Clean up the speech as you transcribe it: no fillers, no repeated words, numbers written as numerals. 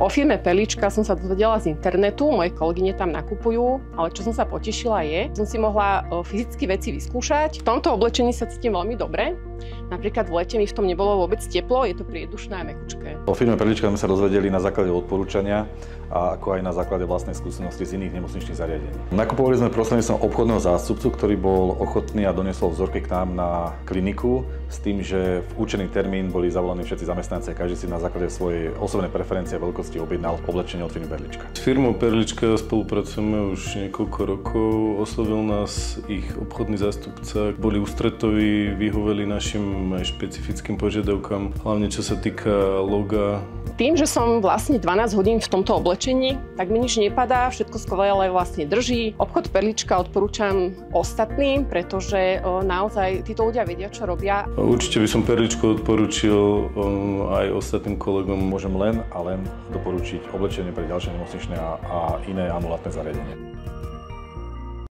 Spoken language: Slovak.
O firme Perlička som sa dozvedela z internetu, moje kolegyne tam nakupujú, ale čo som sa potešila je, že som si mohla fyzicky veci vyskúšať. V tomto oblečení sa cítim veľmi dobre. Napríklad v lete mi v tom nebolo vôbec teplo, je to priedušné a mäkúčké. O firme Perlička sme sa dozvedeli na základe odporúčania a ako aj na základe vlastnej skúsenosti z iných nemocničných zariadení. Nakupovali sme prostredníctvom obchodného zástupcu, ktorý bol ochotný a doniesol vzorky k nám na kliniku s tým, že v určený termín boli zavolaní všetci zamestnanci a každý si na základe svojej osobnej preferencie a veľkosti objednal oblečenie od firmy Perlička. S firmou Perlička spolupracujeme už niekoľko rokov. Oslovil nás ich obchodný zástupca, boli ústretoví, vyhoveli našim aj špecifickým požiadavkám, hlavne čo sa týka loga. Tým, že som vlastne 12 hodín v tomto oblečení, tak mi nič nepadá, všetko skvelé vlastne drží. Obchod Perlička odporúčam ostatným, pretože naozaj títo ľudia vedia, čo robia. Určite by som Perličku odporúčil aj ostatným kolegom. Môžem len a len doporučiť oblečenie pre ďalšie nemocničné a iné ambulantné zariadenie.